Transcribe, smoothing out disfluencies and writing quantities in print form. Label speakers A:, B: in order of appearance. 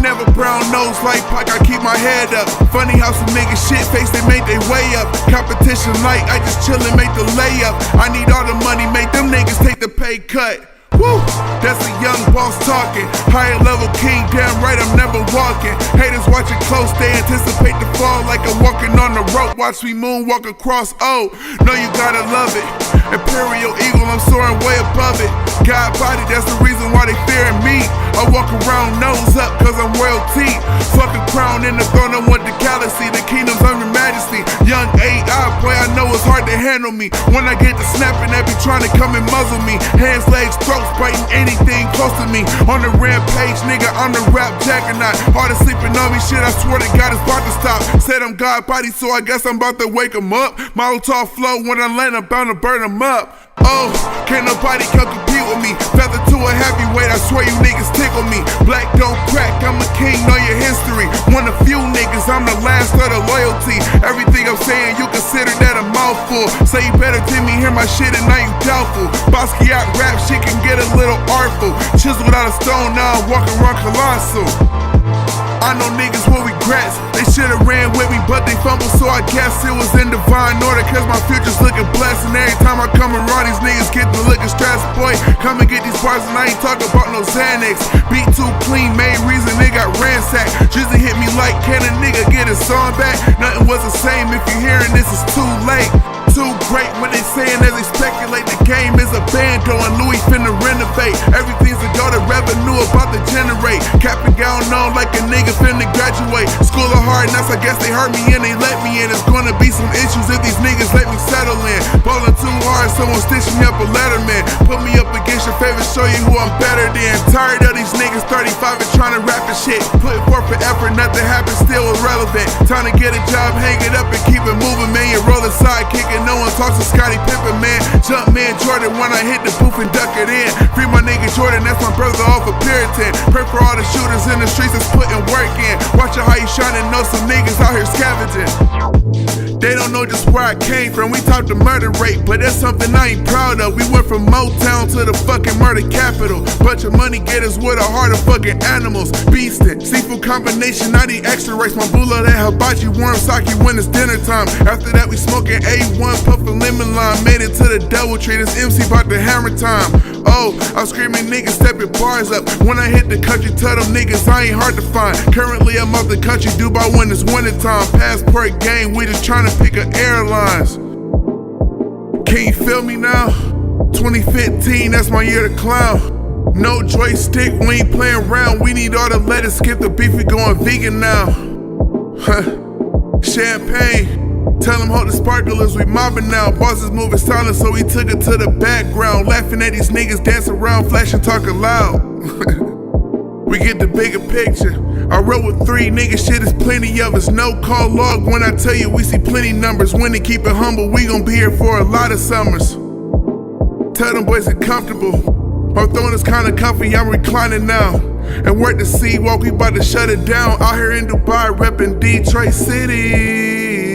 A: Never brown nose like Pac, I keep my head up. Funny how some niggas shit face, they make they way up. Competition light, I just chillin', make the layup. I need all the money, make them niggas take the pay cut. Woo! That's a young boss talking. Higher level king, damn right I'm never walking. Haters watching close, they anticipate the fall like I'm walking on the rope. Watch me moonwalk across, oh, no you gotta love it. Imperial eagle, I'm soaring way above it. God body, that's the reason why they fearing me. I walk around nose up cause I'm royalty. Fucking crown in the throne, I want the galaxy. The kingdom's under majesty. Young AI, boy I know it's hard to handle me. When I get to snapping, they be trying to come and muzzle me. Hands, legs, throats, biting anything close to me. On the rampage, nigga, I'm the rap juggernaut. Hard to sleeping on me, shit, I swear to God it's about to stop. Said I'm God body, so I guess I'm about to wake him up. Molotov flow, when I land, I'm bound to burn him up. Oh, can't nobody come compete with me. Feather to a heavyweight, I swear you niggas tickle me. Black don't crack, I'm a king, know your history. One of few niggas, I'm the last of the loyalty. Everything I'm saying, you consider that a mouthful. Say you better than me, hear my shit and now you doubtful. Basquiat rap shit can get a little artful. Chiseled out of stone, now I'm walking around colossal. I know niggas with regrets. They should've ran with me, but they fumbled, so I guess it was in divine order. Cause my future's looking blessed, and every time I come around, these niggas get the looking stressed. Boy, come and get these bars, and I ain't talking about no Xanax. Beat too clean, main reason they got ransacked. Drizzy hit me like, can a nigga get his song back? Nothing was the same, if you hearing this, it's too late. Too great when they saying as they speculate the game is a bando and Louis finna renovate. Everything's a go, the revenue about to generate. Cap and gown on like a nigga finna graduate. School of hard knocks, I guess they hurt me and they let me in. It's gonna be some issues if these niggas let me settle in. Ballin' too hard, someone stitching me up a letterman. Put me up against your favorite, show you who I'm better than. Tired of these niggas 35 and trying to rap and shit. Putting forth for effort, nothing happens, still irrelevant. Time to get a job, hang it up and keep it moving, man. You roll side kicking. No one talks to Scottie Pippen, man. Jump man Jordan when I hit the booth and duck it in. Free my nigga Jordan, that's my brother off a Puritan. Pray for all the shooters in the streets that's putting work in. Watch how you shining, know some niggas out here scavenging. They don't know just where I came from. We talked the murder rate, but that's something I ain't proud of. We went from Motown to the fucking murder capital. Bunch of money getters with a heart of fucking animals. Beastin', seafood combination, I need extra rice. My bula that hibachi warm sake when it's dinner time. After that we smoking A1, puffin' lemon lime. Made it to the Doubletree, this MC bout the hammer time. Oh, I'm screaming niggas stepping bars up. When I hit the country, tell them niggas I ain't hard to find. Currently I'm out the country, Dubai when it's winter time. Passport game, we just trying to pick up airlines. Can you feel me now? 2015, that's my year to clown. No joystick, we ain't playing around. We need all the lettuce, skip the beef, we going vegan now. Champagne, tell them hold the sparklers, we mobbing now. Bosses moving silent, so we took it to the background. Laughing at these niggas dance around, flashing, talking loud. We get the bigger picture. I wrote with 3 niggas, shit is plenty of us. No call log when I tell you we see plenty numbers. When they keep it humble, we gon' be here for a lot of summers. Tell them boys it's comfortable. My throne is kinda comfy, I'm reclining now. And work the C-walk, we bout to shut it down. Out here in Dubai, reppin' Detroit City.